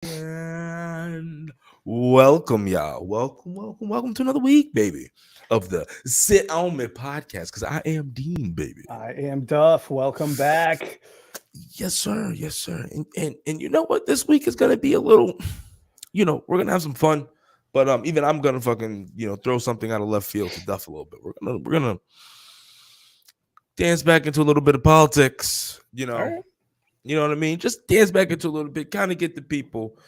And welcome, y'all. Welcome to another week, baby, of the Sit On Me podcast. Because I am Dean, baby. I am Duff. Welcome back. Yes, sir. Yes, sir. And you know what? This week is gonna be a little. We're gonna have some fun. But even I'm gonna fucking throw something out of left field to Duff a little bit. We're gonna dance back into a little bit of politics. All right. You know what I mean? Just dance back into a little bit, kind of get the people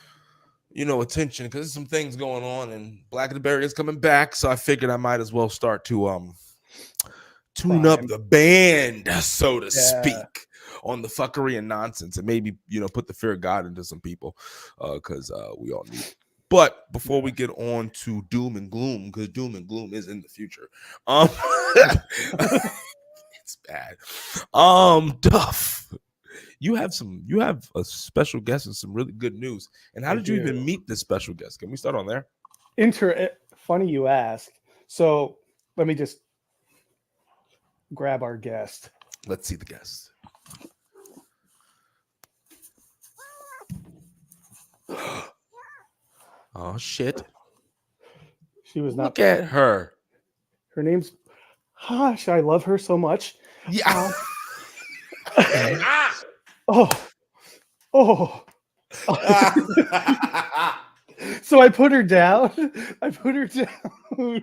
attention because there's some things going on and Black and the Berry is coming back. So I figured I might as well start to tune up Prime. the band, so to Yeah. speak, on the fuckery and nonsense and maybe, put the fear of God into some people because we all need it. But before we Yeah. get on to doom and gloom, because doom and gloom is in the future, um, it's bad. Duff, you have a special guest and some really good news. And how I did you even do. meet this special guest? Can we start on there? Funny you ask. So let me just grab our guest. Let's see the guest. Oh shit. She was not. Look at her. Her name's. Gosh, I love her so much. Yeah. Oh, oh. So I put her down. I put her down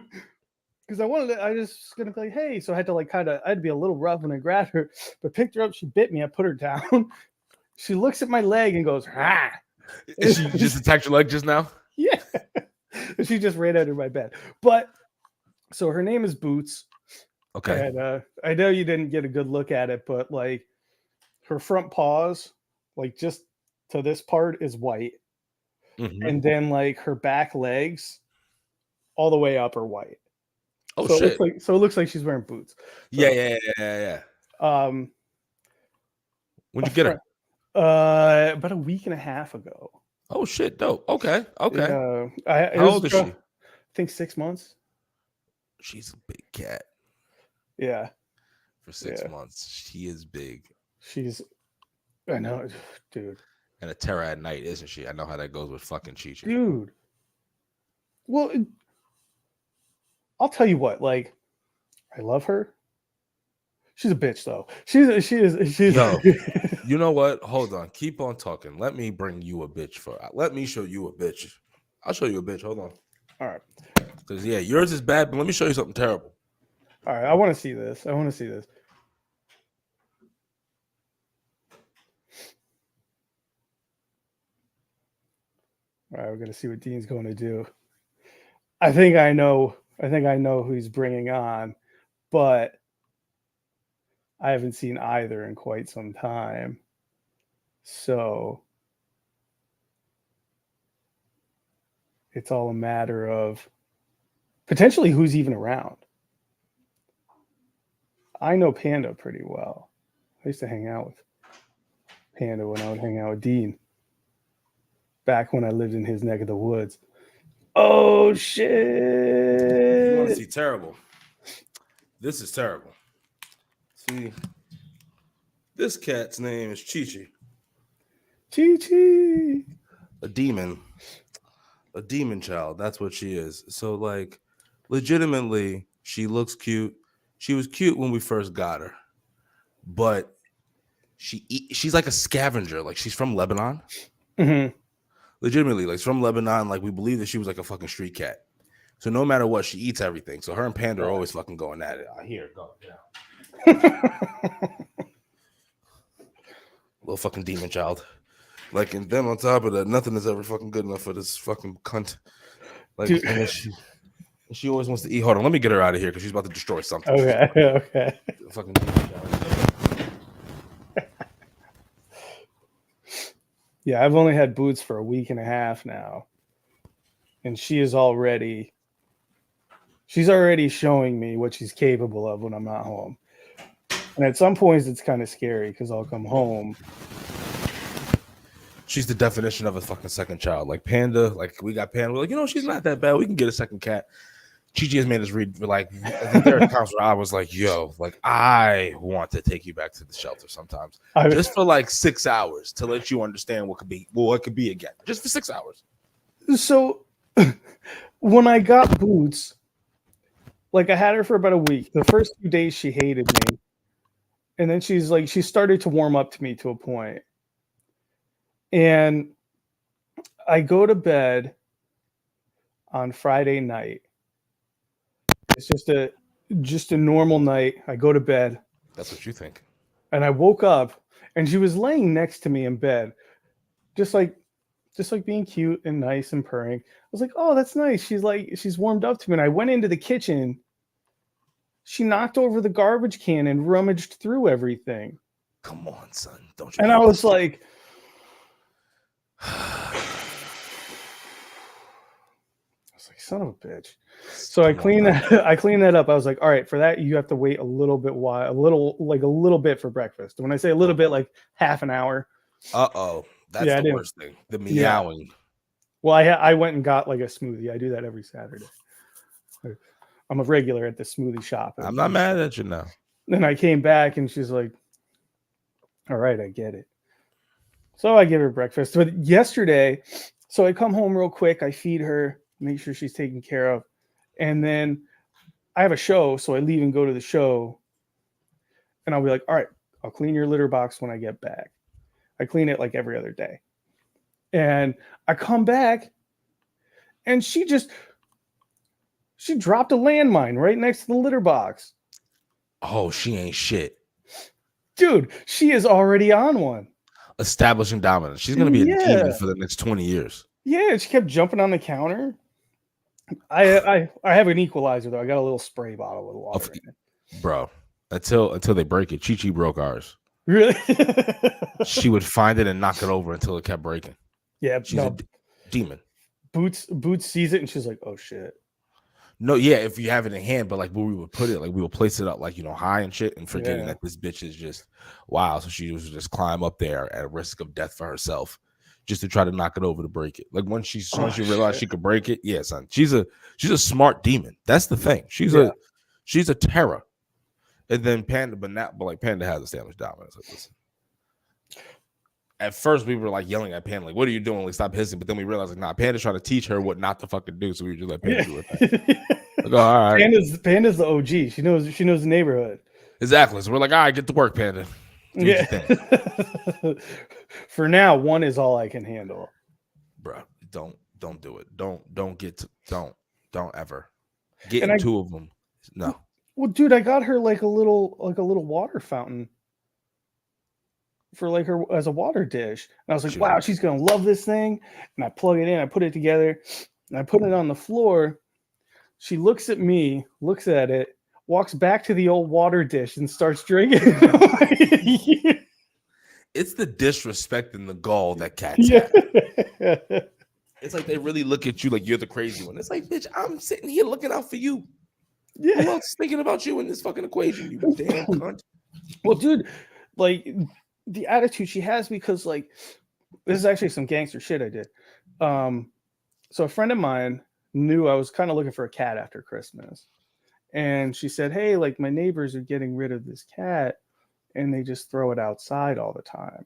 because I wanted to. I just gonna be like, hey. So I had to I had to be a little rough when I grabbed her, but picked her up. She bit me. I put her down. She looks at my leg and goes, ah. She just attacked your leg just now? Yeah. She just ran under my bed. But so her name is Boots. Okay. And I know you didn't get a good look at it, but like her front paws, like just to this part is white. Mhm. And then like her back legs all the way up are white. Oh So shit. it looks like she's wearing boots. Yeah, So yeah. um When'd a you get friend her? about a week and a half ago. Oh shit, dope. Okay. Yeah. It How was old is I she? think 6 months. She's a big cat Yeah. for six Yeah. months. She is big. She's I know, dude. And a terror at night, isn't she? I know how that goes with fucking Chi Chi. Dude. Well, I'll tell you what, like I love her. She's a bitch though. She's Yo, you know what? Hold on. Keep on talking. Let me bring you a bitch let me show you a bitch. I'll show you a bitch. Hold on. all right. Because yeah, yours is bad, but let me show you something terrible. All right. I want to see this. I want to see this. All right, we're gonna see what Dean's going to do. I think I know. I think I know who he's bringing on, but I haven't seen either in quite some time. So it's all a matter of potentially who's even around. I know Panda pretty well. I used to hang out with Panda when I would hang out with Dean back when I lived in his neck of the woods. Oh You want to shit! see terrible? This is terrible. See, this cat's name is Chi Chi, Chi Chi. a demon, a demon child. That's what she is. So, like, legitimately, she looks cute. She was cute when we first got her, but she's like a scavenger. Like, she's from Lebanon. Mm-hmm. Legitimately, like, she's from Lebanon. Like, we believe that she was like a fucking street cat. So no matter what, she eats everything. So her and Panda are always fucking going at it. Here, go. Yeah. Little fucking demon child. Like, and then on top of that, nothing is ever fucking good enough for this fucking cunt. Like, Dude. and then she always wants to eat. Hold on, let me get her out of here because she's about to destroy something. Okay. Okay. Fucking demon child. Yeah, I've only had Boots for a week and a half now, and she's already showing me what she's capable of when I'm not home. And at some points, it's kind of scary because I'll come home. She's the definition of a fucking second child. Like Panda, like we got Panda. We're like, she's not that bad. We can get a second cat. Chi has made us read like I think there are times where I was like, yo, like I want to take you back to the shelter sometimes. Just for like 6 hours to let you understand what could be again. Just for 6 hours. So when I got Boots, like I had her for about a week. The first few days she hated me. And then she started to warm up to me to a point. And I go to bed on Friday night. It's just a normal night. I go to bed. That's what you think. And I woke up and she was laying next to me in bed. Just like being cute and nice and purring. I was like, oh, that's nice. She's warmed up to me. And I went into the kitchen. She knocked over the garbage can and rummaged through everything. Come on, son. Don't you? And I was like, son of a bitch. So I cleaned that up. I was like, all right, for that, you have to wait a little bit for breakfast. When I say a little bit, like half an hour. That's the worst thing. The meowing. Yeah. Well, I went and got like a smoothie. I do that every Saturday. I'm a regular at the smoothie shop. I'm not mad at you now. Then I came back and she's like, all right, I get it. So I give her breakfast. But yesterday, so I come home real quick. I feed her, make sure she's taken care of. And then I have a show. So I leave and go to the show. And I'll be like, all right, I'll clean your litter box when I get back. I clean it like every other day. And I come back and she dropped a landmine right next to the litter box. Oh, she ain't shit. Dude, she is already on one. Establishing dominance. She's going to be a demon for the next 20 years. Yeah, she kept jumping on the counter. I have an equalizer, though. I got a little spray bottle with water in it. Bro, until they break it. Chi broke ours. Really? She would find it and knock it over until it kept breaking. Yeah, she's a demon. Boots sees it and she's like, "Oh shit." No, yeah, if you have it in hand, but like where we would put it, like we would place it up, like high and shit, and forgetting that this bitch is just wow. So she was just climb up there at risk of death for herself, just to try to knock it over to break it. Like once she realized she could break it, yeah, son, she's a smart demon. That's the thing. She's a terror. And then Panda, but Panda has established dominance. Like, listen. At first, we were like yelling at Panda, like, "What are you doing? Like, stop hissing!" But then we realized, like, nah, Panda's trying to teach her what not to fucking do. So we just let Panda do it. Like, oh, all right. Panda's the OG. She knows the neighborhood. Exactly. So we're like, all right, get to work, Panda. Yeah. For now, one is all I can handle. Bro, don't do it. Don't ever get two of them. No. Well, dude, I got her like a little water fountain for like her as a water dish. And I was like, wow, she's gonna love this thing. And I plug it in, I put it together, and I put it on the floor. She looks at me, looks at it, walks back to the old water dish and starts drinking. It's the disrespect and the gall that cats have. It's like they really look at you like you're the crazy one. It's like, bitch, I'm sitting here looking out for you. Yeah. Who else is thinking about you in this fucking equation, you damn cunt? Well, dude, like the attitude she has, because like this is actually some gangster shit I did. So a friend of mine knew I was kind of looking for a cat after Christmas. And she said, hey, like my neighbors are getting rid of this cat and they just throw it outside all the time.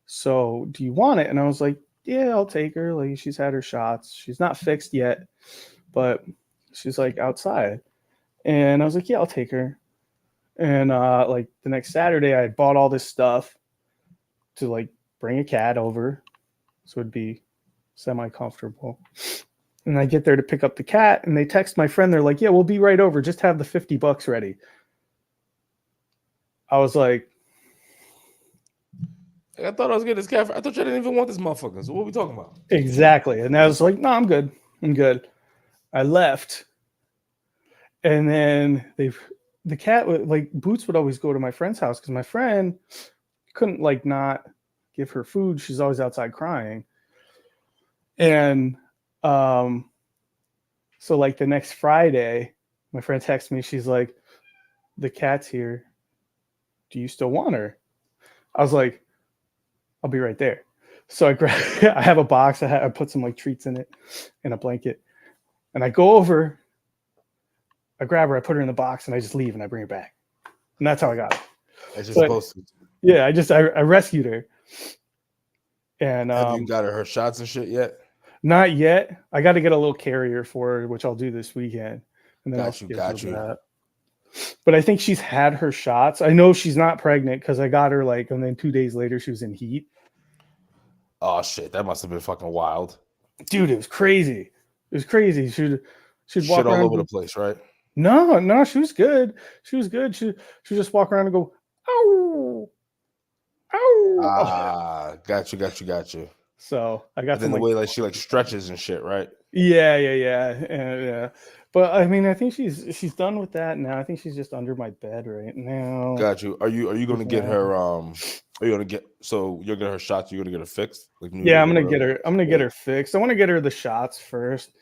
So do you want it? And I was like, yeah, I'll take her. Like she's had her shots. She's not fixed yet, but she's like outside. And I was like, yeah, I'll take her. And like the next Saturday, I bought all this stuff to like bring a cat over so it'd be semi-comfortable. And I get there to pick up the cat and they text my friend. They're like, yeah, we'll be right over. Just have the $50 ready. I was like, I thought I was getting this cat. I thought you didn't even want this motherfucker. So what are we talking about? Exactly. And I was like, no, I'm good. I left. And then the cat would like Boots would always go to my friend's house because my friend couldn't like not give her food. She's always outside crying. And so like the next Friday, my friend texts me. She's like, the cat's here. Do you still want her? I was like, I'll be right there. So I have a box. I put some like treats in it and a blanket. And I go over I grab her, I put her in the box, and I just leave and I bring her back. And that's how I got her. As you're But- supposed to. Yeah, I rescued her. And Have you got her shots and shit yet? not yet. I got to get a little carrier for her, which I'll do this weekend. And then Got I'll you, schedule got you. that. But I think she's had her shots. I know she's not pregnant because I got her like, and then 2 days later she was in heat. Oh shit, that must have been fucking wild. Dude, it was crazy. It was crazy. She'd walk Shit all around. over the place, right? No, she was good. She was good. She just walk around and go, ow, ow. Ah, got you. So I got And then some the like, way like she like stretches and shit, right? yeah. But I mean, I think she's done with that now. I think she's just under my bed right now. Got you. Are you gonna get Yeah. her are you gonna get so you're gonna get her shots, you're gonna get her fixed? Like Yeah, I'm gonna get her. I'm gonna get her fixed. I want to get her the shots first,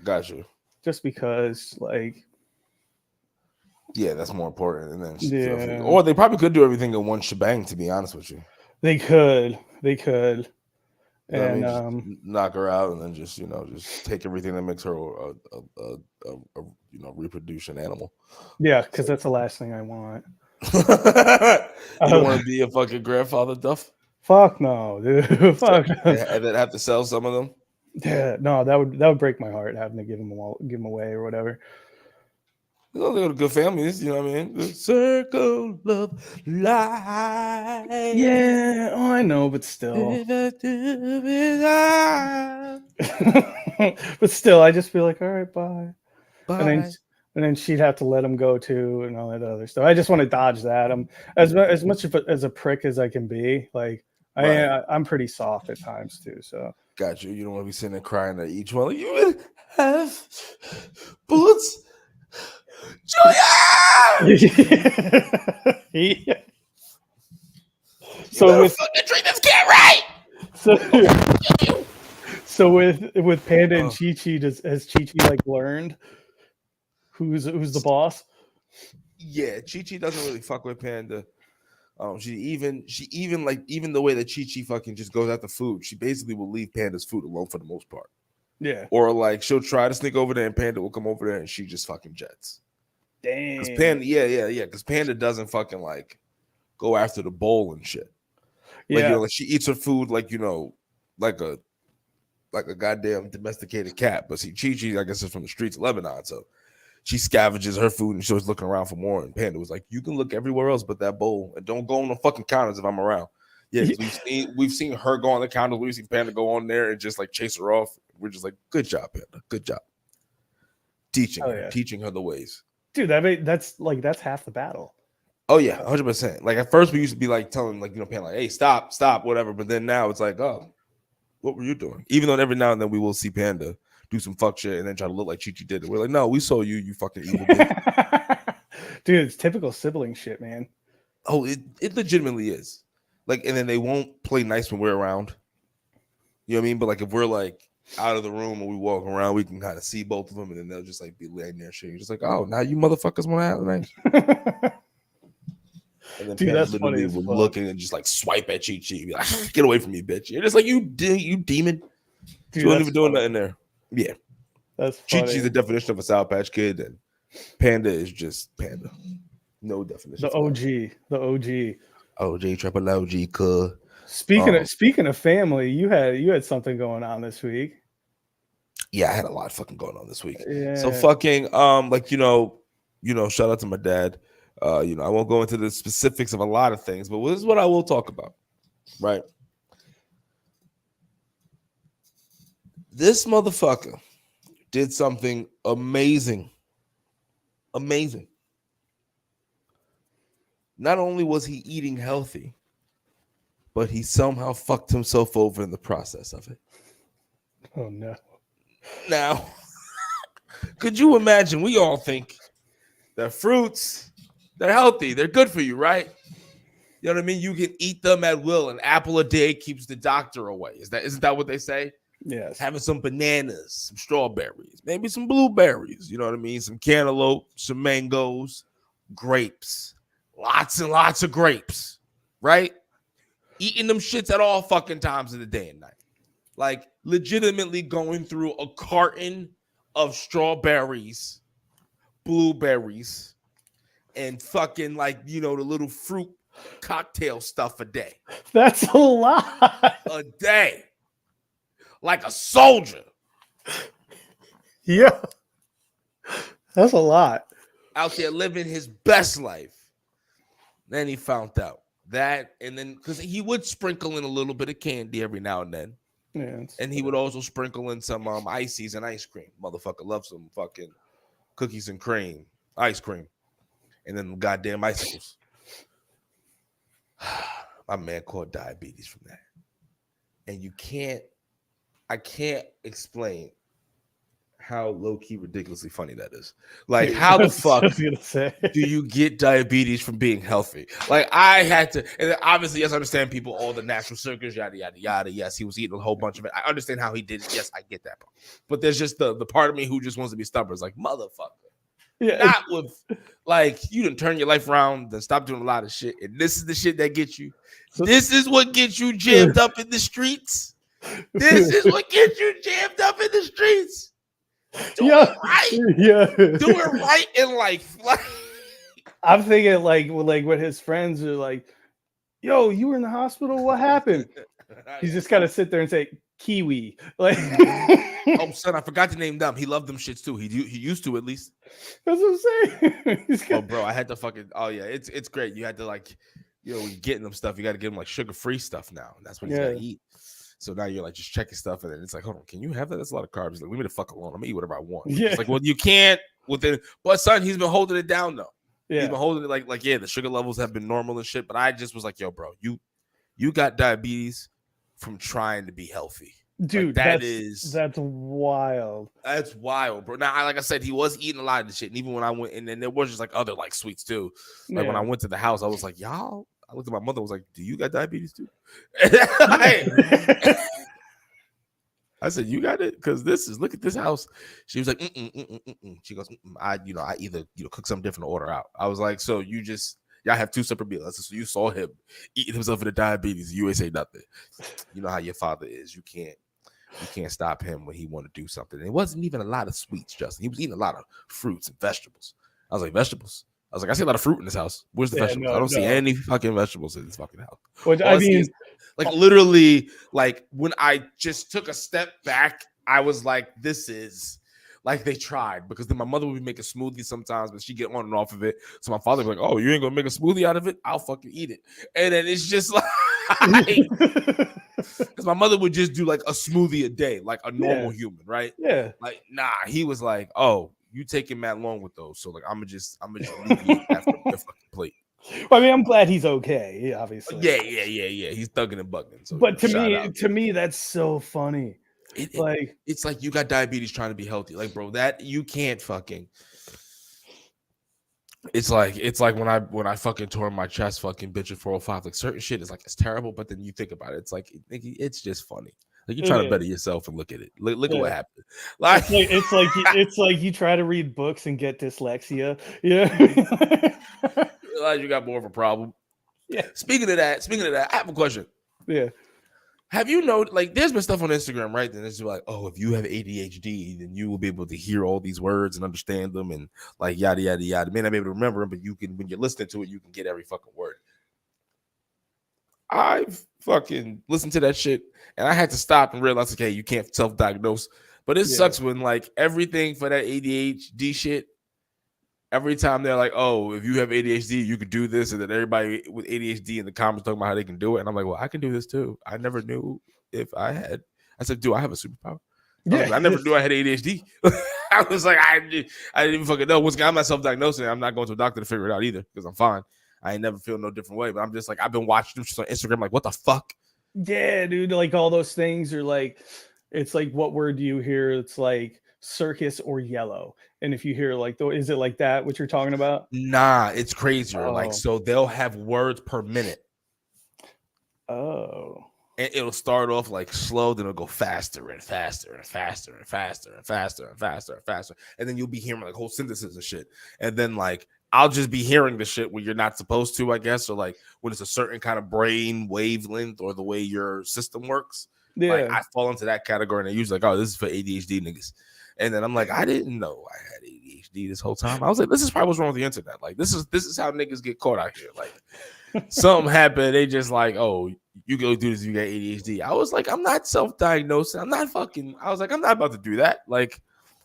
Got you. just because, like, Yeah, that's more important. And then Yeah. or they probably could do everything in one shebang, to be honest with you. they could, You know what I and mean? Just knock her out and then just just take everything that makes her a reproduce an animal. yeah, because that's the last thing I want. You don't want to be a fucking grandfather, Duff, Fuck no, dude. Fuck. No. and then have to sell some of them. Yeah, no, that would break my heart having to give them away or whatever. You know, they're good families. You know what I mean? The circle of life. Yeah, oh, I know, but still, but still, I just feel like, all right, bye. And then she'd have to let him go too, and all that other stuff. I just want to dodge that. I'm as much as a prick as I can be. Like I'm pretty soft at times too. So Got you. You don't want to be sitting there crying at each one. Like, you have bullets, Julia. Yeah. You So better with fucking treat this kid right. so with Panda and Oh. Chi Chi, has Chi Chi like learned who's the boss? Yeah, Chi Chi doesn't really fuck with Panda. She even like even the way that Chi Chi fucking just goes after food, she basically will leave Panda's food alone for the most part. Yeah. Or like she'll try to sneak over there and Panda will come over there and she just fucking jets. Dang. Because Panda, yeah, because Panda doesn't fucking like go after the bowl and shit. Like, Yeah. like she eats her food like like a goddamn domesticated cat. But see, Chi Chi, I guess, is from the streets of Lebanon, so she scavenges her food and she was looking around for more. And Panda was like, "You can look everywhere else but that bowl, and don't go on the fucking counters if I'm around." Yeah, 'cause we've seen her go on the counters. We've seen Panda go on there and just like chase her off. We're just like, "Good job, Panda. Good job." Teaching her the ways. Dude, that's half the battle. Oh yeah, 100%. Like at first we used to be like telling Panda like, "Hey, stop, whatever." But then now it's like, "Oh, what were you doing?" Even though every now and then we will see Panda do some fuck shit and then try to look like Chi Chi did it. We're like, "No, we saw you, you fucking evil bitch." Dude, it's typical sibling shit, man. Oh, it legitimately is. Like, and then they won't play nice when we're around. You know what I mean? But like if we're like out of the room and we walk around, we can kind of see both of them, and then they'll just like be laying there shit. You're just like, "Oh, now you motherfuckers want to have nice." And then Dude, Panda that's literally funny as would fuck. look and just like swipe at Chi Chi, be like, "Get away from me, bitch!" You're just like, "You demon." Dude, She wasn't that's even doing funny. nothing there. Yeah, That's Chi funny. Chi's the definition of a Sour Patch Kid, and Panda is just Panda. No definition. The OG. The OG. OG, triple OG, cuh. Speaking of family, you had something going on this week. Yeah, I had a lot fucking going on this week. Yeah. So fucking like shout out to my dad. I won't go into the specifics of a lot of things, but this is what I will talk about. Right. This motherfucker did something amazing. Amazing. Not only was he eating healthy, but he somehow fucked himself over in the process of it. Oh no. Now, could you imagine? We all think that fruits, they're healthy, they're good for you, right? You know what I mean? You can eat them at will. An apple a day keeps the doctor away. Isn't that what they say? Yes. Having some bananas, some strawberries, maybe some blueberries, you know what I mean? Some cantaloupe, some mangoes, grapes, lots and lots of grapes, right? Eating them shits at all fucking times of the day and night. Like legitimately going through a carton of strawberries blueberries and fucking like, you know, the little fruit cocktail stuff a day. That's a lot. A day. Like a soldier. Yeah. That's a lot. Out there living his best life. Then he found out that, and then because he would sprinkle in a little bit of candy every now and then. Yeah, And he would also sprinkle in some ices and ice cream. Motherfucker loves some fucking cookies and cream, ice cream, and then goddamn icicles. My man caught diabetes from that. And I can't explain how low-key ridiculously funny that is. Like, how the fuck I was gonna say. do you get diabetes from being healthy? Like, I had to, and obviously, yes, I understand people, all the natural sugars, yada, yada, yada. Yes, he was eating a whole bunch of it. I understand how he did it. Yes, I get that part. But there's just the part of me who just wants to be stubborn. It's like, motherfucker. Yeah. Not with, like, you done turn your life around, then stop doing a lot of shit. And this is the shit that gets you. This is what gets you jammed up in the streets. This is what gets you jammed up in the streets. Do it right. Yeah. Do it right in life. I'm thinking like when his friends are like, yo, you were in the hospital, what happened? He's just gotta sit there and say kiwi. Like oh son, I forgot to name them. He loved them shits too. He used to, at least. That's what I'm saying. Oh bro, I had to fucking, oh yeah, it's great. You had to, like, you know, when you're getting them stuff, you got to give him like sugar-free stuff now. And that's what he's gotta eat. So now you're like just checking stuff, and then it's like, hold on, can you have that? That's a lot of carbs. Like, leave me the fuck alone. I'm gonna eat whatever I want. Yeah. It's like, well, you can't within, but son, he's been holding it down though. Yeah. He's been holding it like yeah, the sugar levels have been normal and shit. But I just was like, yo, bro, you got diabetes from trying to be healthy. Dude, like, that's wild. That's wild, bro. Now, like I said, he was eating a lot of the shit. And even when I went, and then there was just like other like sweets too. Like when I went to the house, I was like, y'all. I looked at my mother. I was like, do you got diabetes too? I said, you got it? Because look at this house. She was like, She goes, I either cook something different or order out. I was like, so y'all have two separate meals. So you saw him eating himself into diabetes. You ain't say nothing. You know how your father is. You can't stop him when he want to do something. It wasn't even a lot of sweets, Justin. He was eating a lot of fruits and vegetables. I was like, vegetables? I was like, I see a lot of fruit in this house. Where's the vegetables? I don't see any fucking vegetables in this fucking house. Which I mean, like literally, like when I just took a step back, I was like, this is like they tried, because then my mother would be making smoothies sometimes, but she get on and off of it. So my father would be like, oh, you ain't gonna make a smoothie out of it? I'll fucking eat it. And then it's just like, because my mother would just do like a smoothie a day, like a normal human, right? Yeah. Like, nah, he was like, oh, you taking that long with those. So like, I'm gonna just leave you after the fucking plate. Well, I mean, I'm glad he's okay, obviously. Yeah. He's thugging and bugging. So, but to me, that's so funny. It's like you got diabetes trying to be healthy. Like, bro, that you can't fucking. It's like when I fucking tore my chest, fucking bitch at 405. Like, certain shit is like, it's terrible, but then you think about it, it's like it's just funny. Like, you're trying to better yourself and look at it. Look at what happened. Like, it's like you try to read books and get dyslexia. Yeah. Realize you got more of a problem. Yeah. Speaking of that, I have a question. Yeah. Have you known, like, there's been stuff on Instagram, right? And it's like, oh, if you have ADHD, then you will be able to hear all these words and understand them, and like yada yada yada. May not be able to remember them, but you can, when you're listening to it, you can get every fucking word. I've fucking listened to that shit, and I had to stop and realize, okay, you can't self-diagnose. But it sucks when like everything for that ADHD shit, every time they're like, oh, if you have ADHD, you could do this, and then everybody with ADHD in the comments talking about how they can do it. And I'm like, well, I can do this too. I never knew if I had. I said, do I have a superpower? I never knew I had ADHD. I was like, I didn't even fucking know. I'm not self-diagnosing. I'm not going to a doctor to figure it out either, because I'm fine. I ain't never feel no different way. But I'm just like, I've been watching them just on Instagram, like, what the fuck? Yeah, dude. Like, all those things are like, it's like, what word do you hear? It's like circus or yellow. And if you hear like, is it like that, what you're talking about? Nah, it's crazier. Like, so they'll have words per minute. Oh. And it'll start off like slow, then it'll go faster and faster and faster and faster and faster and faster and faster. And then you'll be hearing like whole sentences and shit. And then like, I'll just be hearing the shit when you're not supposed to, I guess. Or like when it's a certain kind of brain wavelength or the way your system works. Yeah. Like, I fall into that category, and they're usually like, oh, this is for ADHD niggas. And then I'm like, I didn't know I had ADHD this whole time. I was like, this is probably what's wrong with the internet. Like, this is how niggas get caught out here. Like, something happened, they just like, oh, you go do this, you got ADHD. I was like, I'm not self-diagnosed. I was like, I'm not about to do that. Like,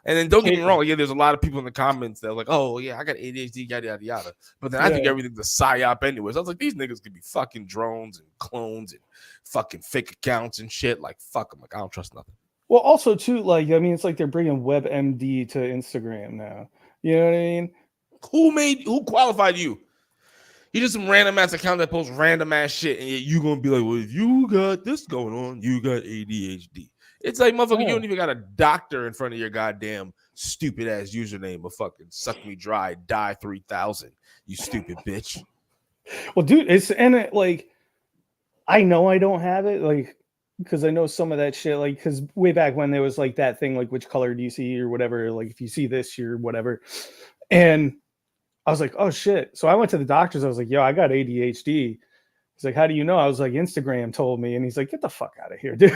and then don't get me wrong, yeah, there's a lot of people in the comments that are like, oh yeah, I got ADHD, yada yada yada. But then I think everything's a psyop anyways. I was like, these niggas could be fucking drones and clones and fucking fake accounts and shit. Like, fuck them. Like, I don't trust nothing. Well, also too, like, I mean, it's like they're bringing WebMD to Instagram now. You know what I mean? Who qualified you? You just some random ass account that posts random ass shit, and you gonna be like, well, if you got this going on, you got ADHD. It's like, motherfucker, you don't even got a doctor in front of your goddamn stupid ass username, but fucking suck me dry, die 3000, you stupid bitch. Well, dude, like, I know I don't have it, like, because I know some of that shit, like, because way back when there was like that thing, like, which color do you see or whatever, like, if you see this, you're whatever, and I was like, oh shit. So I went to the doctors. I was like, yo, I got ADHD. He's like, how do you know? I was like, Instagram told me. And he's like, get the fuck out of here, dude.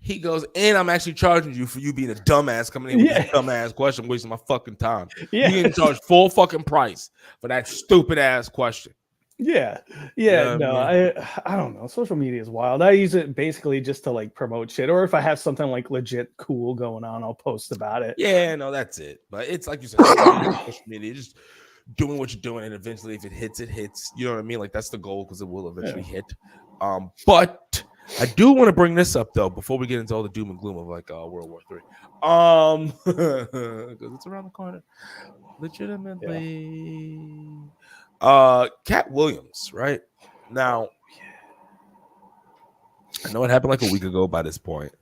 He goes, and I'm actually charging you for you being a dumbass coming in with this dumbass question, wasting my fucking time. You getting charged full fucking price for that stupid ass question. Yeah. I don't know. Social media is wild. I use it basically just to like promote shit, or if I have something like legit cool going on, I'll post about it. Yeah, no, that's it. But it's like you said, social media, just doing what you're doing, and eventually, if it hits, it hits. You know what I mean? Like, that's the goal, because it will eventually hit. But I do want to bring this up though before we get into all the doom and gloom of like World War III, because it's around the corner. Legitimately. Cat Williams, right? Now, I know it happened like a week ago by this point.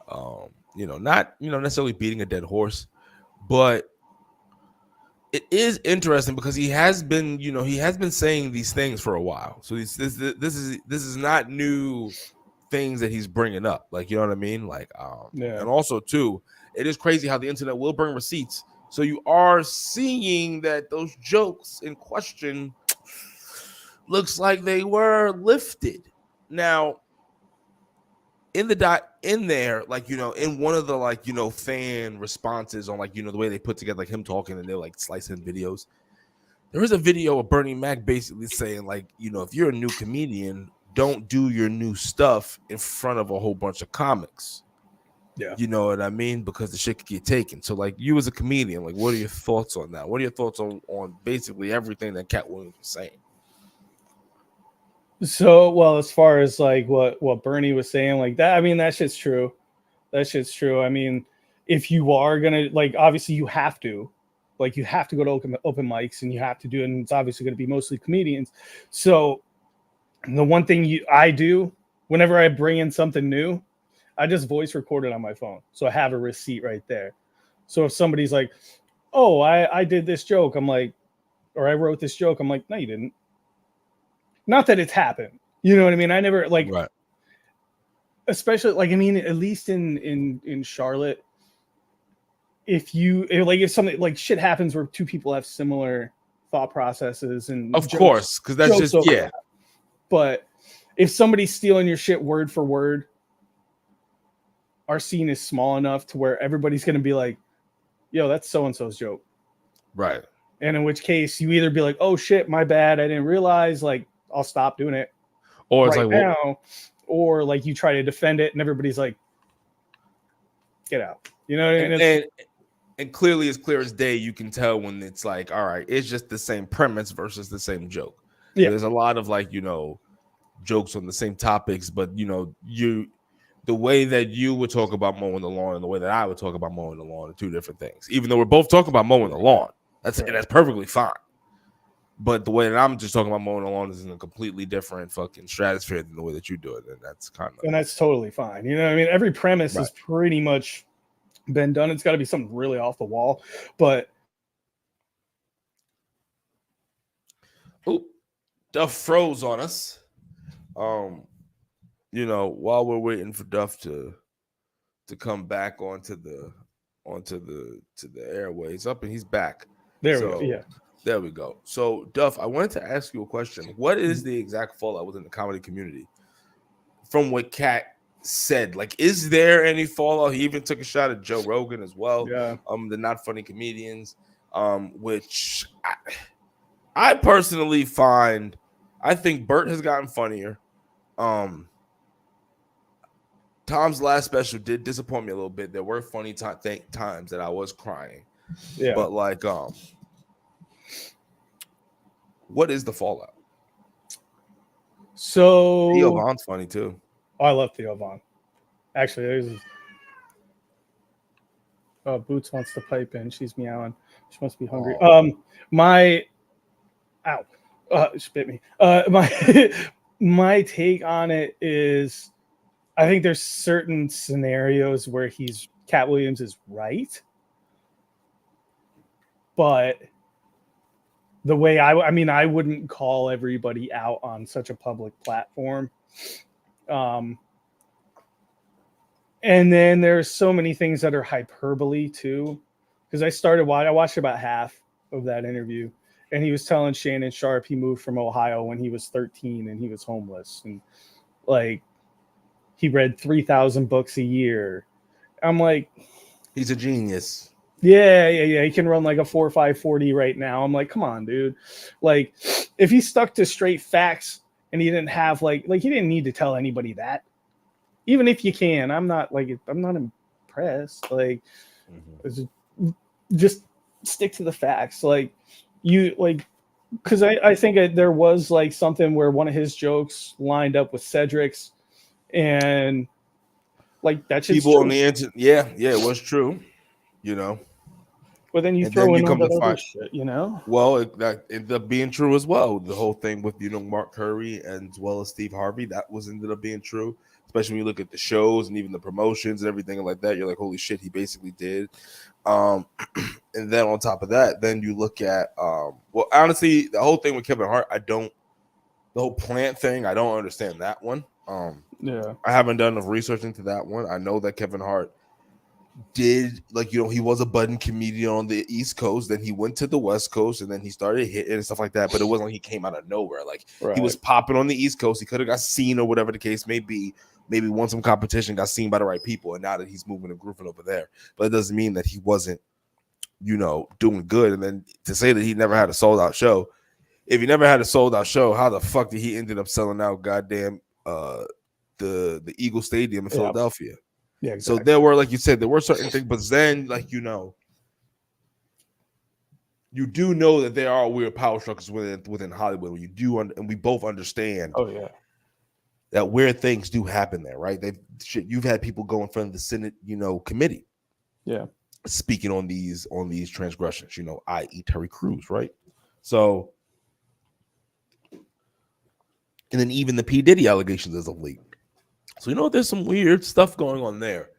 Not necessarily beating a dead horse, but it is interesting because he has been saying these things for a while. So this is not new things that he's bringing up. Like, you know what I mean? Like, and also too, it is crazy how the internet will bring receipts. So you are seeing that those jokes in question looks like they were lifted. Now, in there, like, in one of the, like, fan responses on, like, the way they put together, like, him talking and they're like slicing videos. There is a video of Bernie Mac basically saying, like, if you're a new comedian, don't do your new stuff in front of a whole bunch of comics. Yeah. You know what I mean? Because the shit could get taken. So, like, you as a comedian, like, what are your thoughts on that? What are your thoughts on basically everything that Cat Williams was saying? So, well, as far as like what Bernie was saying, like that, I mean, that shit's true. I mean, if you are gonna, like, obviously you have to go to open mics, and you have to do it, and it's obviously going to be mostly comedians. So the one thing I do whenever I bring in something new, I just voice record it on my phone. So I have a receipt right there. So if somebody's like, oh, I did this joke, I'm like, or I wrote this joke, I'm like, no, you didn't. Not that it's happened. You know what I mean? I never, like, right. Especially, like, I mean, at least in Charlotte, if something like shit happens where two people have similar thought processes, and of course, because that's just that. But if somebody's stealing your shit word for word, our scene is small enough to where everybody's going to be like, yo, that's so-and-so's joke. Right. And in which case you either be like, oh shit, my bad, I didn't realize, like, I'll stop doing it. Or it's right like, now, or like you try to defend it and everybody's like, get out. You know what I mean? And clearly, as clear as day, you can tell when it's like, all right, it's just the same premise versus the same joke. Yeah. There's a lot of, like, jokes on the same topics, but the way that you would talk about mowing the lawn and the way that I would talk about mowing the lawn are two different things. Even though we're both talking about mowing the lawn, that's perfectly fine. But the way that I'm just talking about mowing the lawn is in a completely different fucking stratosphere than the way that you do it, and that's totally fine. You know what I mean? Every premise has pretty much been done. It's got to be something really off the wall, but Duff froze on us. While we're waiting for Duff to come back onto the airways up, and he's back. There we go. Yeah. There we go. So, Duff, I wanted to ask you a question. What is the exact fallout within the comedy community from what Cat said. Like, is there any fallout? He even took a shot at Joe Rogan as well. Yeah. The Not Funny Comedians, which I personally find, I think Bert has gotten funnier. Tom's last special did disappoint me a little bit. There were funny times that I was crying. Yeah. But like, what is the fallout? So Theo Von's funny too. I love Theo Von. Actually, there's Boots wants to pipe in. She's meowing. She must be hungry. She bit me. My take on it is, I think there's certain scenarios where Cat Williams is right, but the way I wouldn't call everybody out on such a public platform. And then there's so many things that are hyperbole too, because I watched about half of that interview, and he was telling Shannon Sharp he moved from Ohio when he was 13 and he was homeless, and like he read 3,000 books a year. I'm like, he's a genius. Yeah. He can run like a 4.5 40 right now. I'm like, come on, dude. Like, if he stuck to straight facts and he didn't have like he didn't need to tell anybody that. Even if you can, I'm not impressed. Like, just stick to the facts. Like, because I think there was like something where one of his jokes lined up with Cedric's, and like that shit's people true. On the internet. Yeah, it was true. But then you throw in all that other shit, Well, that ended up being true as well. The whole thing with Mark Curry and as well as Steve Harvey, that ended up being true. Especially when you look at the shows and even the promotions and everything like that, you're like, holy shit, he basically did. And then on top of that, then you look at well, honestly, the whole thing with Kevin Hart, the whole plant thing, I don't understand that one. Yeah, I haven't done enough research into that one. I know that Kevin Hart did, he was a budding comedian on the East Coast, then he went to the West Coast, and then he started hitting and stuff like that. But it wasn't like he came out of nowhere. He was popping on the East Coast. He could have got seen or whatever the case may be. Maybe won some competition, got seen by the right people, and now that he's moving and grooving over there. But it doesn't mean that he wasn't, doing good. And then to say that he never had a sold out show, if he never had a sold out show, how the fuck did he ended up selling out goddamn the Eagle Stadium in Philadelphia? Yeah, exactly. So there were, like you said, there were certain things, but then, you do know that there are weird power structures within Hollywood. Where you do, and we both understand. Oh yeah, that weird things do happen there, right? You've had people go in front of the Senate, committee, speaking on these transgressions, i.e. Terry Crews, right? So, and then even the P. Diddy allegations as of late. So there's some weird stuff going on there.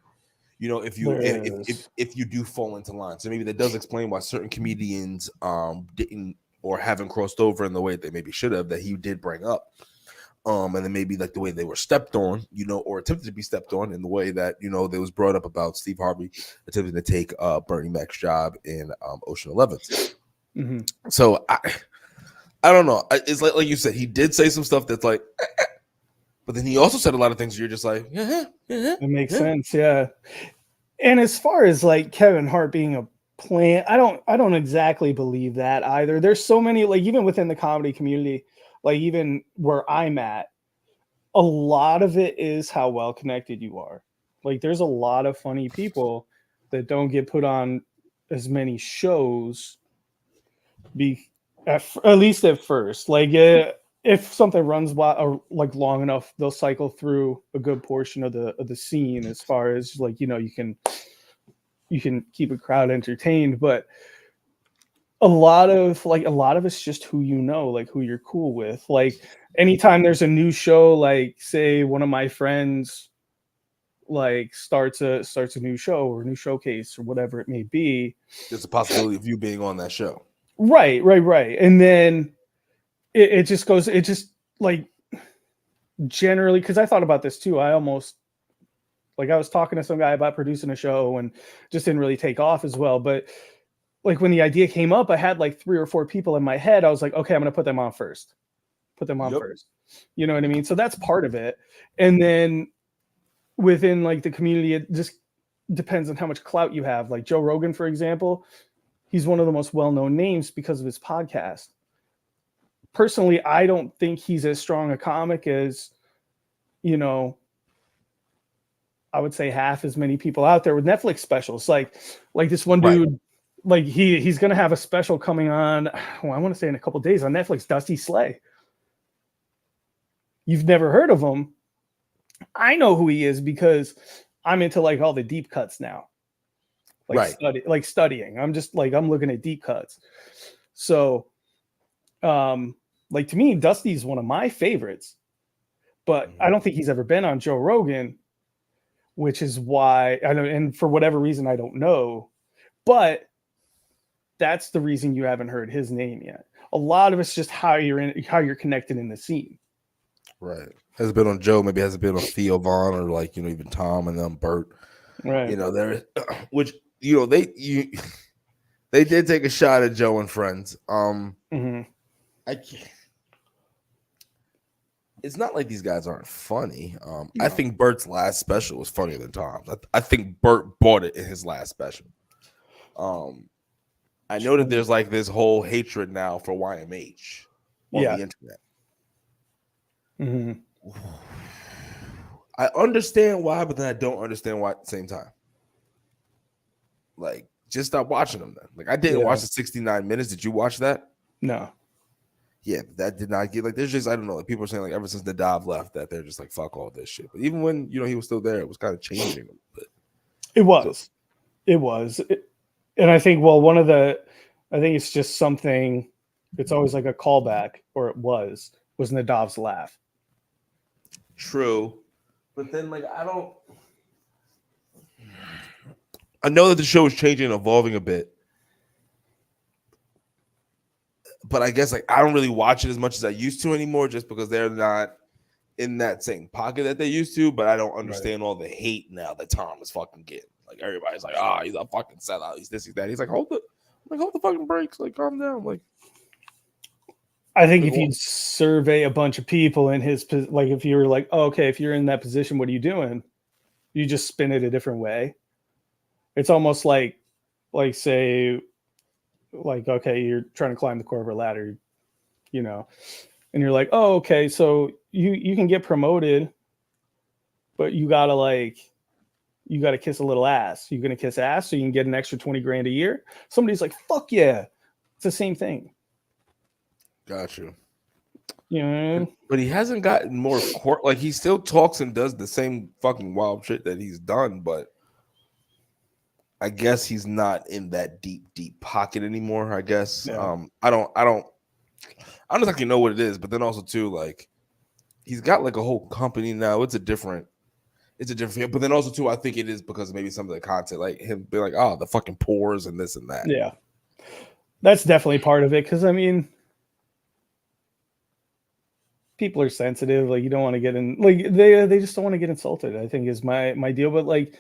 If you do fall into line, so maybe that does explain why certain comedians didn't or haven't crossed over in the way they maybe should have, that he did bring up. And then maybe like the way they were stepped on, or attempted to be stepped on in the way that, there was brought up about Steve Harvey attempting to take Bernie Mac's job in Ocean 11. Mm-hmm. So I don't know. It's like you said, he did say some stuff that's like, but then he also said a lot of things you're just like, it makes sense. Yeah. And as far as like Kevin Hart being a plant, I don't exactly believe that either. There's so many, like even within the comedy community, like even where I'm at, a lot of it is how well connected you are. Like there's a lot of funny people that don't get put on as many shows, at least at first. Like if something runs like long enough, they'll cycle through a good portion of the scene as far as like, you can keep a crowd entertained, but a lot of it's just who like who you're cool with. Like anytime there's a new show, like say one of my friends like starts a new show or a new showcase or whatever it may be, there's a possibility of you being on that show. Right. And then it just goes, it just like generally, because I thought about this too. I almost like I was talking to some guy about producing a show and just didn't really take off as well. But like when the idea came up, I had like 3 or 4 people in my head. I was like, okay, I'm going to put them on first. You know what I mean? So that's part of it. And then within like the community, it just depends on how much clout you have. Like Joe Rogan, for example, he's one of the most well-known names because of his podcast. Personally, I don't think he's as strong a comic as, you know, I would say half as many people out there with Netflix specials. Like this one Right. dude, like he's gonna have a special coming on, well, I want to say in a couple days on Netflix, Dusty Slay. You've never heard of him. I know who he is because I'm into like all the deep cuts now. Like Right. studying. I'm just like I'm looking at deep cuts. So like to me, Dusty's one of my favorites, but I don't think he's ever been on Joe Rogan, which is why I don't, and for whatever reason, I don't know, but that's the reason you haven't heard his name yet. A lot of it's just how you're connected in the scene. Right. Has been on Joe, maybe hasn't been on Theo Vaughn or like, even Tom and them Bert. Right. There, which, they did take a shot at Joe and Friends. Mm-hmm. I can't. It's not like these guys aren't funny. No. I think Bert's last special was funnier than Tom's. I think Bert bought it in his last special. I know that there's like this whole hatred now for YMH on the internet. Mm-hmm. I understand why, but then I don't understand why at the same time. Like, just stop watching them then. Like, I didn't watch the 69 minutes. Did you watch that? No. Yeah, that did not get like. There's just, I don't know. Like, people are saying like ever since Nadav left that they're just like fuck all this shit. But even when he was still there, it was kind of changing a little bit. It was, and I think I think it's just something. It's always like a callback, or it was Nadav's laugh. True, but then like I know that the show is changing and evolving a bit. But I guess like I don't really watch it as much as I used to anymore, just because they're not in that same pocket that they used to. But I don't understand all the hate now that Tom is fucking getting. Like everybody's like, he's a fucking sellout. He's this, he's that. He's like, hold the fucking brakes. Like, calm down. Like, I think if you survey a bunch of people in his, like, if you were like, oh, okay, if you're in that position, what are you doing? You just spin it a different way. It's almost like say, like, okay, you're trying to climb the corporate ladder, and you're like, oh, okay, so you can get promoted, but you gotta kiss a little ass. You're gonna kiss ass so you can get an extra 20 grand a year. Somebody's like, fuck yeah, it's the same thing. Got you. Yeah, but he hasn't gotten more court. Like he still talks and does the same fucking wild shit that he's done, but I guess he's not in that deep pocket anymore. I guess. Yeah. I don't exactly know what it is, but then also too, like he's got like a whole company now. It's a different. But then also too, I think it is because maybe some of the content, like him being like, oh, the fucking pores and this and that. Yeah, that's definitely part of it. Because I mean, people are sensitive. Like you don't want to get in. Like they just don't want to get insulted. I think is my deal. But like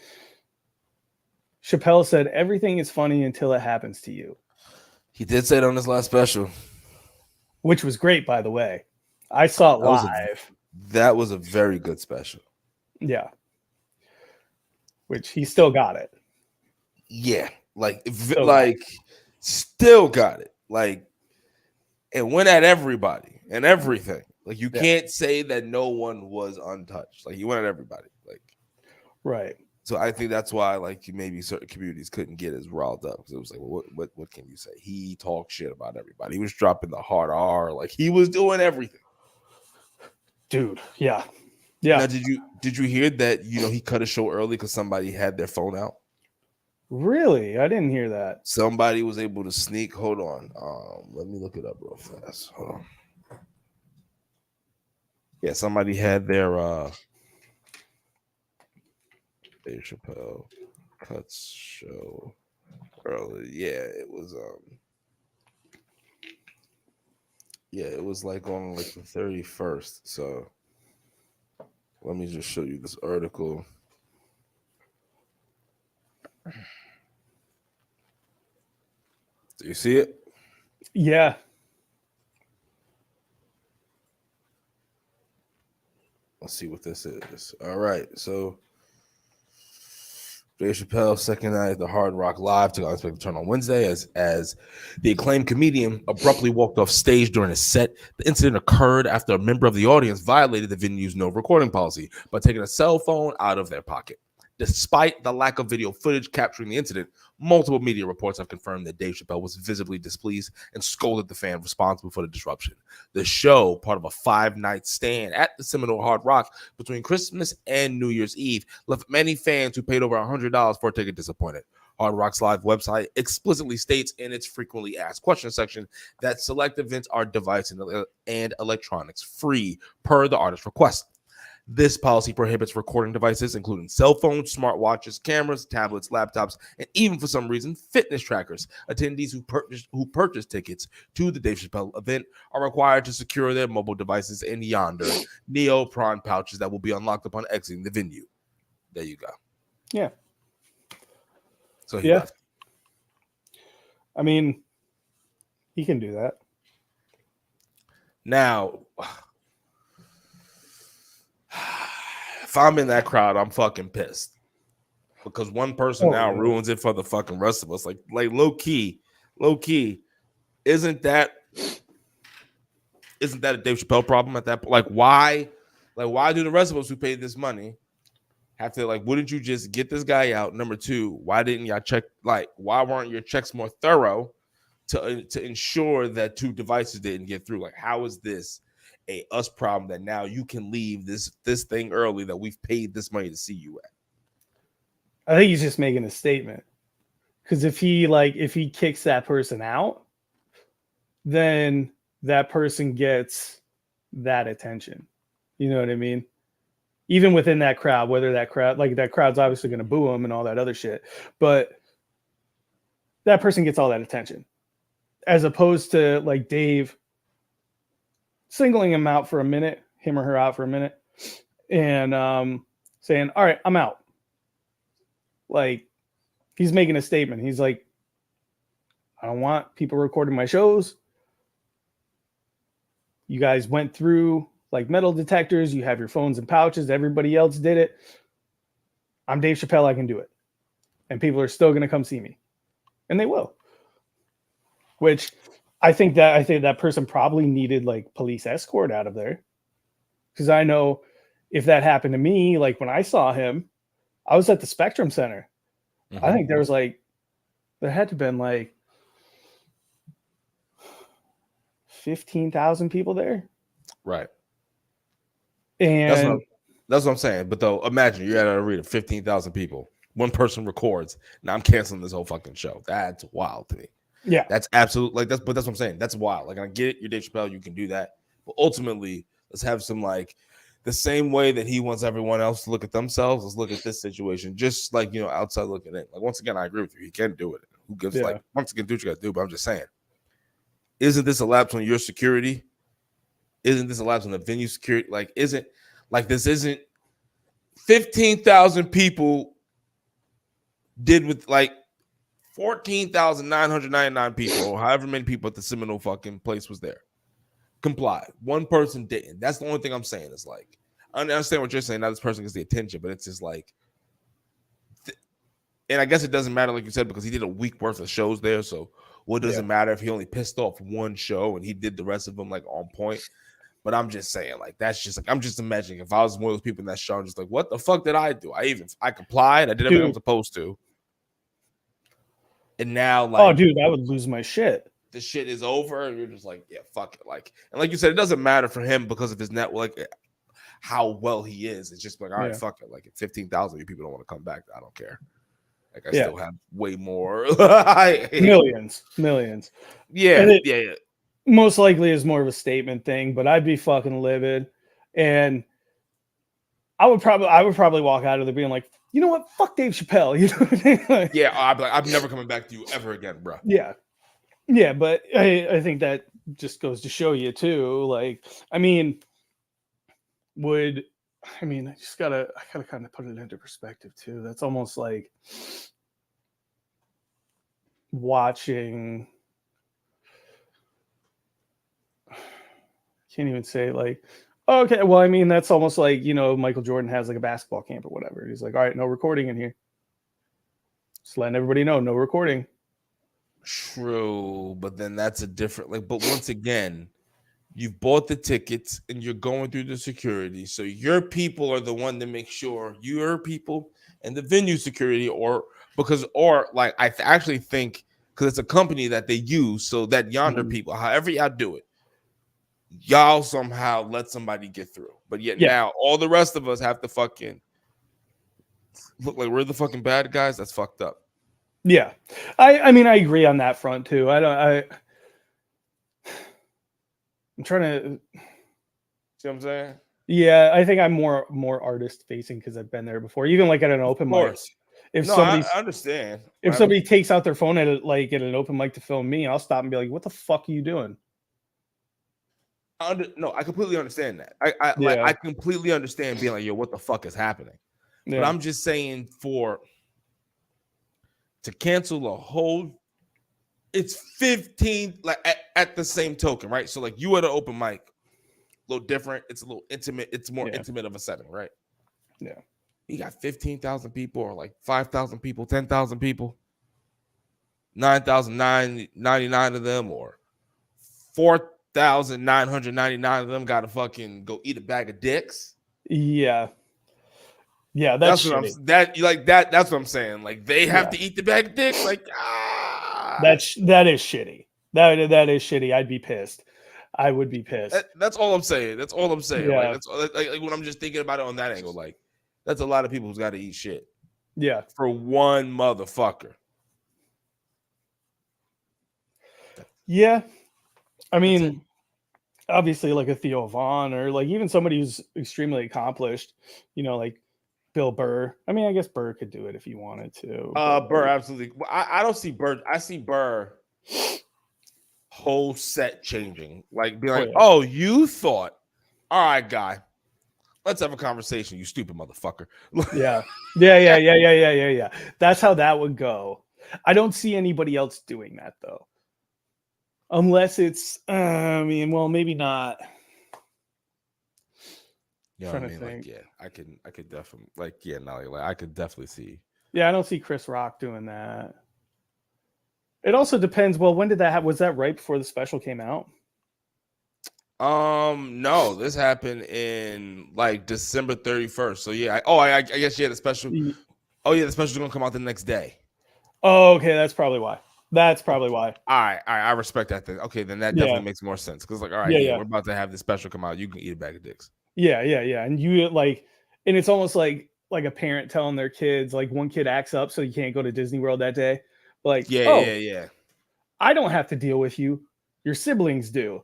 Chappelle said, everything is funny until it happens to you. He did say it on his last special, which was great, by the way. I saw it live. That was a very good special. Yeah. Which he still got it. Yeah. Still got it. Like, and went at everybody and everything. Like, you can't say that no one was untouched. Like, he went at everybody. Like, right. So I think that's why, like, maybe certain communities couldn't get as riled up because it was like, well, what can you say? He talked shit about everybody. He was dropping the hard R. Like, he was doing everything. Dude, yeah. Yeah. Now, did you hear that, he cut a show early because somebody had their phone out? Really? I didn't hear that. Somebody was able to sneak. Hold on. Let me look it up real fast. Hold on. Yeah, somebody had their Dave Chappelle cuts show early. Yeah, it was it was like on like the 31st. So let me just show you this article. Do you see it? Yeah. Let's see what this is. All right. So Dave Chappelle second night at the Hard Rock Live took unexpected turn on Wednesday as the acclaimed comedian abruptly walked off stage during a set. The incident occurred after a member of the audience violated the venue's no recording policy by taking a cell phone out of their pocket. Despite the lack of video footage capturing the incident, multiple media reports have confirmed that Dave Chappelle was visibly displeased and scolded the fan responsible for the disruption. The show, part of a 5-night stand at the Seminole Hard Rock between Christmas and New Year's Eve, left many fans who paid over $100 for a ticket disappointed. Hard Rock's live website explicitly states in its frequently asked questions section that select events are device and electronics free per the artist's request. This policy prohibits recording devices, including cell phones, smartwatches, cameras, tablets, laptops, and even for some reason, fitness trackers. Attendees who purchase tickets to the Dave Chappelle event are required to secure their mobile devices in yonder neoprene pouches that will be unlocked upon exiting the venue. There you go. Yeah. So he left. I mean, he can do that. Now, if I'm in that crowd, I'm fucking pissed because one person now ruins it for the fucking rest of us. Like low key, isn't that a Dave Chappelle problem at that point? Like why do the rest of us who paid this money have to wouldn't you just get this guy out? Number two, why didn't y'all check? Why weren't your checks more thorough to ensure that 2 devices didn't get through? Like, how is this a us problem that now you can leave this thing early that we've paid this money to see you at? I think he's just making a statement, because if he kicks that person out, then that person gets that attention. You know what I mean? Even within that crowd, whether that crowd's obviously going to boo him and all that other shit, but that person gets all that attention, as opposed to Dave singling him out for a minute, him or her out for a minute, and saying, all right, I'm out. He's making a statement. He's like, I don't want people recording my shows. You guys went through metal detectors. You have your phones in pouches. Everybody else did it. I'm Dave Chappelle. I can do it. And people are still going to come see me. And they will. Which I think that person probably needed police escort out of there. Because I know if that happened to me, when I saw him, I was at the Spectrum Center. Mm-hmm. I think there was there had to have been 15,000 people there. Right. And that's what I'm saying. But though, imagine you're at an arena, 15,000 people. One person records. Now I'm canceling this whole fucking show. That's wild to me. Yeah, that's absolute. But that's what I'm saying. That's wild. I get it. You're Dave Chappelle. You can do that. But ultimately, let's have some the same way that he wants everyone else to look at themselves. Let's look at this situation, just outside looking in. Once again, I agree with you. He can do it. Who gives once again, do what you got to do. But I'm just saying, isn't this a lapse on your security? Isn't this a lapse on the venue security? This isn't 15,000 people did with 14,999 people, or however many people at the Seminole fucking place was there, complied. One person didn't. That's the only thing I'm saying. Is I understand what you're saying. Now this person gets the attention, but it's just and I guess it doesn't matter, like you said, because he did a week worth of shows there. So what does it matter if he only pissed off one show and he did the rest of them on point? But I'm just saying, that's just I'm just imagining if I was one of those people in that show, I'm just what the fuck did I do? I complied. I did everything I was supposed to. And now, oh, dude, I would lose my shit. The shit is over, and you're just yeah, fuck it. And like you said, it doesn't matter for him because of his network, how well he is. It's just all right, fuck it. If 15,000 people don't want to come back, I don't care. I still have way more. Millions. Yeah, Most likely is more of a statement thing, but I'd be fucking livid, and I would probably walk out of there being you know what? Fuck Dave Chappelle. You know what I mean? Yeah, I'm never coming back to you ever again, bro. Yeah, but I think that just goes to show you too. I just gotta kind of put it into perspective too. That's almost like watching. Can't even say okay, well, that's almost Michael Jordan has a basketball camp or whatever. He's all right, no recording in here. Just letting everybody know, no recording. True, but then that's a different but once again, you've bought the tickets and you're going through the security. So your people are the one to make sure your people and the venue security I actually think because it's a company that they use so that yonder people, however y'all do it, y'all somehow let somebody get through. But yet now all the rest of us have to fucking look like we're the fucking bad guys. That's fucked up. Yeah. I mean, I agree on that front too. I'm trying to see what I'm saying? Yeah, I think I'm more artist facing because I've been there before. Even like at an open mic. I understand. If somebody takes out their phone at an open mic to film me, I'll stop and be like, "What the fuck are you doing?" No, I completely understand that. I completely understand being like, "Yo, what the fuck is happening?" Yeah. But I'm just saying to cancel a whole, it's 15 at the same token, right? So like you at an open mic, a little different. It's a little intimate. It's more intimate of a setting, right? Yeah. You got 15,000 people or like 5,000 people, 10,000 people, 9,999 of them or 4,999 of them got to fucking go eat a bag of dicks. Yeah. Yeah, that's what that's what I'm saying. Like they have to eat the bag of dicks. Like that is shitty. That is shitty. I'd be pissed. I would be pissed. That's all I'm saying. That's all I'm saying. Yeah. Like when I'm just thinking about it on that angle, like that's a lot of people who's got to eat shit. Yeah. For one motherfucker. Yeah. I mean, obviously like a Theo Vaughn or like even somebody who's extremely accomplished, like Bill Burr. I mean, I guess Burr could do it if he wanted to. Burr, absolutely. I don't see Burr. I see Burr whole set changing. Like be like, oh, you thought, all right, guy, let's have a conversation, you stupid motherfucker. Yeah. That's how that would go. I don't see anybody else doing that though. Unless it's, maybe not. You know what I mean? Like, I could definitely I could definitely see. Yeah, I don't see Chris Rock doing that. It also depends. Well, when did that happen? Was that right before the special came out? No, this happened in like December 31st. So yeah, I guess the special. Oh yeah, the special's gonna come out the next day. Oh, okay, that's probably why. All right, I respect that thing. Okay, then that definitely makes more sense because like, all right, we're about to have the special come out. You can eat a bag of dicks. Yeah, and you and it's almost like a parent telling their kids, like one kid acts up so you can't go to Disney World that day. Like, yeah. I don't have to deal with you. Your siblings do.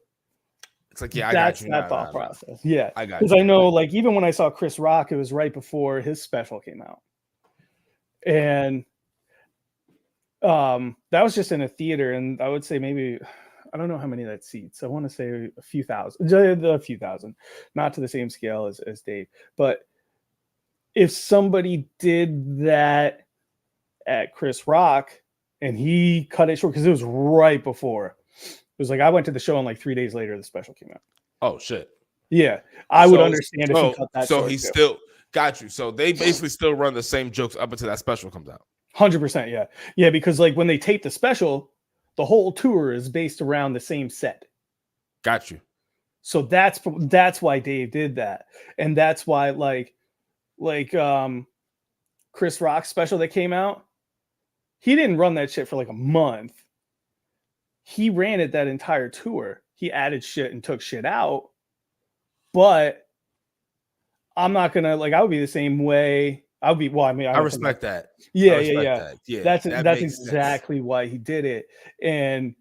It's like, I got you. That's that thought process. Yeah, I got because I know, like, even when I saw Chris Rock, it was right before his special came out, and that was just in a theater, and I would say maybe. I don't know how many that seats. I want to say a few thousand, not to the same scale as Dave. But if somebody did that at Chris Rock and he cut it short, because it was right before, it was like I went to the show and like 3 days later the special came out. Oh shit. Yeah, I would understand if he cut that short. So he still got you. So they basically still run the same jokes up until that special comes out. 100%, yeah, because like when they tape the special, the whole tour is based around the same set. Got you. So that's why Dave did that. And that's why like Chris Rock's special that came out, he didn't run that shit for like a month. He ran it that entire tour. He added shit and took shit out. But I'm not going to I would be the same way. I respect that. Yeah. That's exactly why he did it. And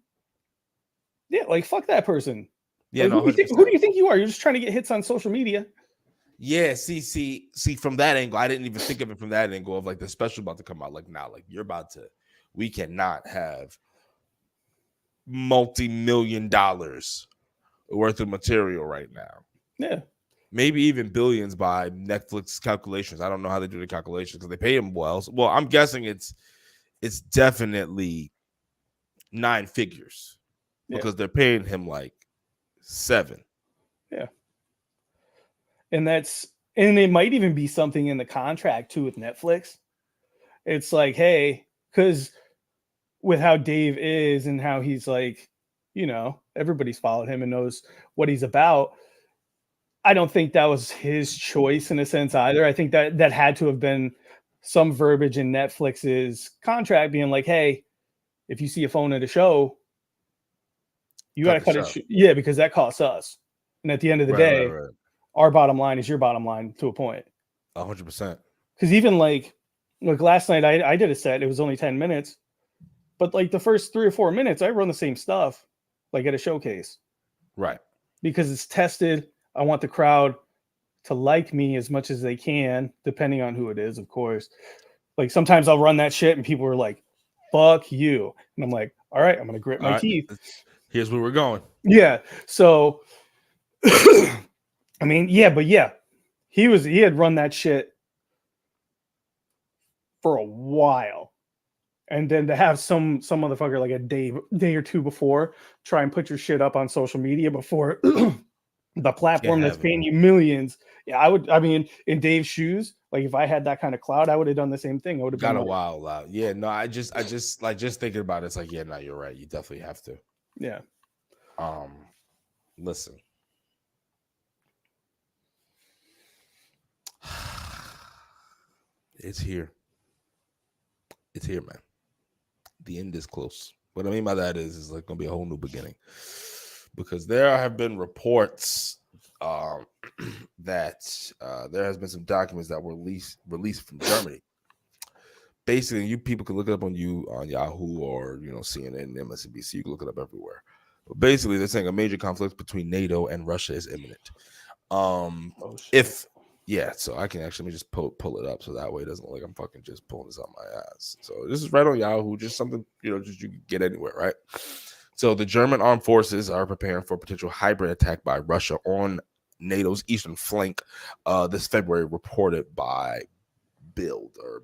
yeah, like fuck that person. Yeah, who do you think you are? You're just trying to get hits on social media. Yeah, see from that angle, I didn't even think of it from that angle of like the special about to come out. Like now, like we cannot have multi-million dollars worth of material right now. Yeah. Maybe even billions by Netflix calculations. I don't know how they do the calculations because they pay him well. Well, I'm guessing it's definitely 9 figures because they're paying him like 7. Yeah. And it might even be something in the contract too with Netflix. It's like, hey, because with how Dave is and how he's like, you know, everybody's followed him and knows what he's about. I don't think that was his choice in a sense either. I think that had to have been some verbiage in Netflix's contract being like, hey, if you see a phone at a show, you got to cut it. Yeah, because that costs us. And at the end of the day, our bottom line is your bottom line to a point. 100%. Because even like last night, I did a set. It was only 10 minutes. But like the first 3 or 4 minutes, I run the same stuff like at a showcase. Right. Because it's tested. I want the crowd to like me as much as they can, depending on who it is, of course. Like sometimes I'll run that shit and people are like, fuck you. And I'm like, all right, I'm going to grit my teeth. Here's where we're going. Yeah. So, I mean, but he had run that shit for a while. And then to have some motherfucker like a day or two before try and put your shit up on social media before the platform that's paying you millions. Yeah, I mean, in Dave's shoes, like if I had that kind of clout, I would have done the same thing. I would have got a while out. Yeah, no, I just like just thinking about it, it's like, yeah, no, you're right. You definitely have to. Yeah. Listen. It's here. It's here, man. The end is close. What I mean by that is like gonna be a whole new beginning, because there have been reports that there has been some documents that were released from Germany. Basically, you people can look it up on Yahoo or CNN, MSNBC. You can look it up everywhere. But basically, they're saying a major conflict between NATO and Russia is imminent. So I can actually just pull it up so that way it doesn't look like I'm fucking just pulling this out my ass. So this is right on Yahoo, just something just you can get anywhere, right? So the German armed forces are preparing for a potential hybrid attack by Russia on NATO's eastern flank this February, reported by Bild or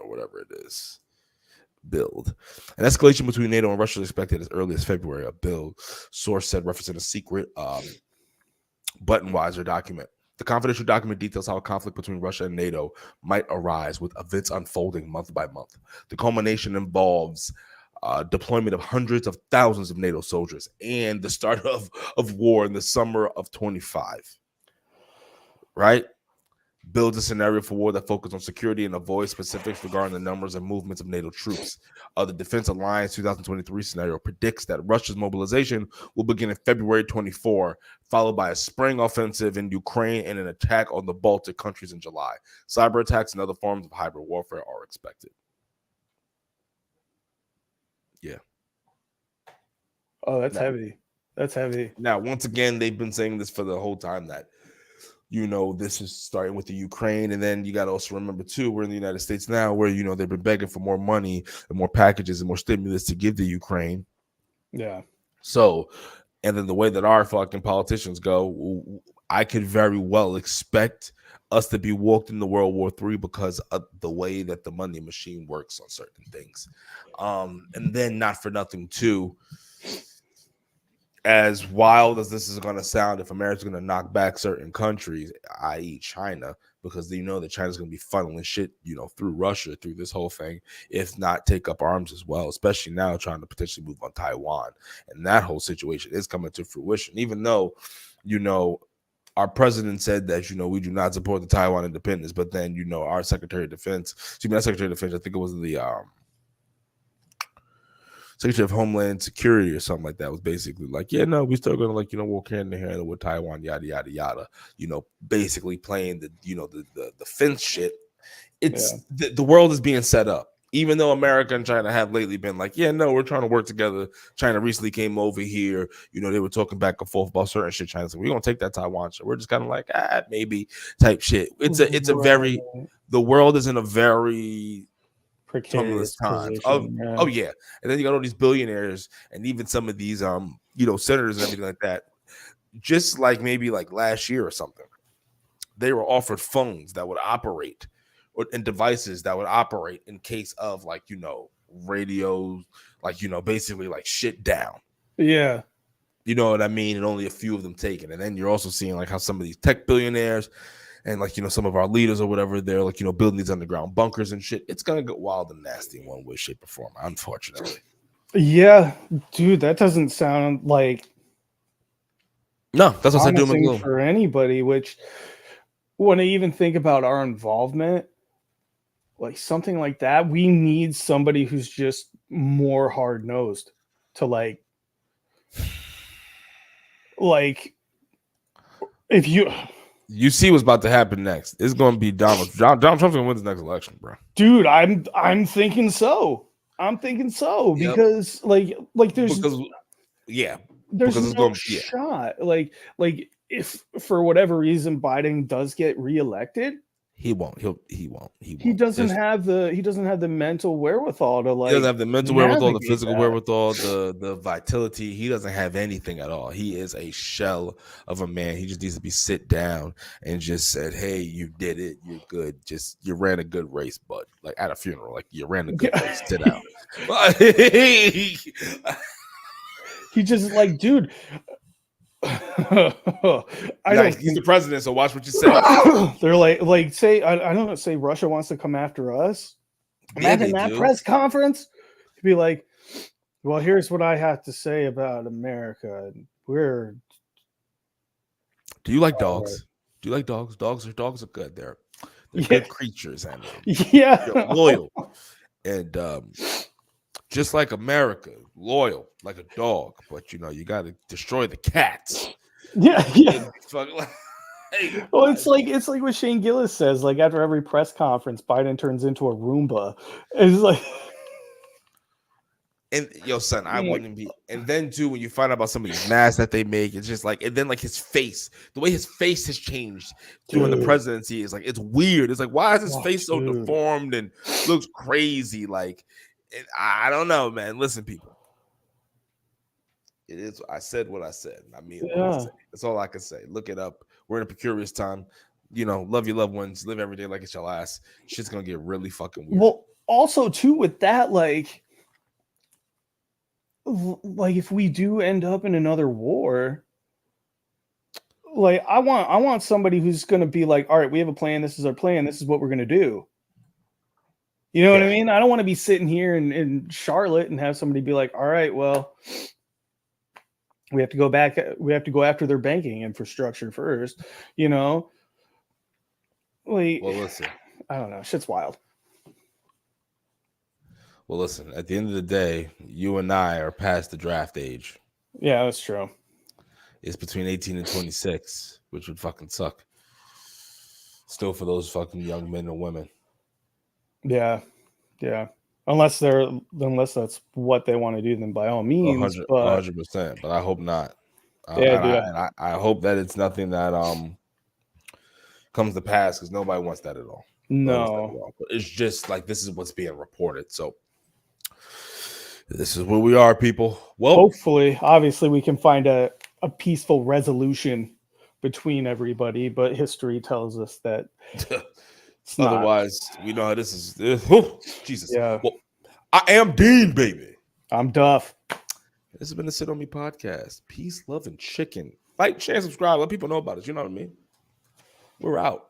whatever it is. Bild. An escalation between NATO and Russia is expected as early as February. A Bild source said, referencing a secret Buttonweiser document. The confidential document details how a conflict between Russia and NATO might arise, with events unfolding month by month. The culmination involves deployment of hundreds of thousands of NATO soldiers and the start of war in the summer of 25. Right? Builds a scenario for war that focuses on security and avoids specifics regarding the numbers and movements of NATO troops. The Defense Alliance 2023 scenario predicts that Russia's mobilization will begin in February 24, followed by a spring offensive in Ukraine and an attack on the Baltic countries in July. Cyber attacks and other forms of hybrid warfare are expected. Yeah. Oh, that's heavy. That's heavy. Now, once again, they've been saying this for the whole time that this is starting with the Ukraine. And then you got to also remember, too, we're in the United States now where, they've been begging for more money and more packages and more stimulus to give the Ukraine. Yeah. So, and then the way that our fucking politicians go, I could very well expect us to be walked into World War III because of the way that the money machine works on certain things. And then not for nothing, too, as wild as this is going to sound, if America's going to knock back certain countries, i.e. China, because they know that China's going to be funneling shit, through Russia, through this whole thing, if not take up arms as well, especially now trying to potentially move on Taiwan. And that whole situation is coming to fruition, even though, our president said that, we do not support the Taiwan independence, but then, our Secretary of Defense, I think it was the Secretary of Homeland Security or something like that, was basically like, yeah, no, we still gonna work hand in hand with Taiwan, yada yada yada. Basically playing the fence shit. It's the world is being set up. Even though America and China have lately been like, yeah, no, we're trying to work together. China recently came over here. They were talking back and forth about certain shit. China's like, we're gonna take that Taiwan shit. We're just kind of like, maybe type shit. The world is in a very precarious times. Position, oh yeah, and then you got all these billionaires and even some of these senators and everything like that. Just like maybe like last year or something, they were offered phones that would operate and devices that would operate in case of radios, basically like shit down. Yeah. You know what I mean? And only a few of them taken. And then you're also seeing like how some of these tech billionaires, and like, some of our leaders or whatever, they're like, building these underground bunkers and shit. It's gonna get wild and nasty in one way, shape, or form, unfortunately. Yeah, dude, that doesn't sound like No, that's what I said. Doom and promising gloom. for anybody. Which, when I even think about our involvement, like something like that, we need somebody who's just more hard nosed to like if You see what's about to happen next. It's going to be Donald Trump's going to win the next election, bro. Dude, I'm thinking so. Yep. Because there's because it's no going shot. Like if for whatever reason Biden does get reelected, he won't. he doesn't have the mental wherewithal to he doesn't have the mental wherewithal, the navigate physical that. wherewithal, the vitality. He doesn't have anything at all. He is a shell of a man. He just needs to be sit down and just said, "Hey, you did it. You're good. Just you ran a good race, bud. Like at a funeral, like you ran a good race. Sit down." He just like, dude. I don't. He's the president, so watch what you say. They're like say I don't know, say Russia wants to come after us. Imagine that press conference. He'd be like, "Well, here's what I have to say about America. We're." Do you like dogs? Do you like dogs? Dogs are good. They're Yeah. good creatures, and Yeah, they're loyal, and just like America, loyal like a dog. But you got to destroy the cats. yeah. Hey, Well, it's like what Shane Gillis says. Like after every press conference, Biden turns into a Roomba. It's like, and son, I wouldn't be. And then too, when you find out about some of these masks that they make, it's just like, and then like his face, the way his face has changed during the presidency is like, it's weird. It's like, why is his face so deformed and looks crazy? Like, I don't know, man. Listen, people. It is. I said what I said. I mean, what I said. That's all I can say. Look it up. We're in a precarious time. Love your loved ones. Live every day like it's your last. Shit's gonna get really fucking weird. Well, also too with that, like if we do end up in another war, like I want somebody who's gonna be like, all right, we have a plan. This is our plan. This is what we're gonna do. You know what I mean? I don't want to be sitting here in Charlotte and have somebody be like, all right, well, we have to go back. We have to go after their banking infrastructure first, Like, well, listen. I don't know. Shit's wild. Well, listen. At the end of the day, you and I are past the draft age. Yeah, that's true. It's between 18 and 26, which would fucking suck. Still for those fucking young men and women. Yeah. Unless that's what they want to do, then by all means. 100%. But I hope not. I hope that it's nothing that comes to pass, because nobody wants that at all. No, but it's just like, this is what's being reported. So this is where we are, people. Well, hopefully, obviously, we can find a peaceful resolution between everybody, but history tells us that otherwise, we know how this is. Jesus. Yeah. Well, I am Dean, baby. I'm Duff. This has been the Sit On Me podcast. Peace, love, and chicken. Like, share, subscribe. Let people know about us. You know what I mean? We're out.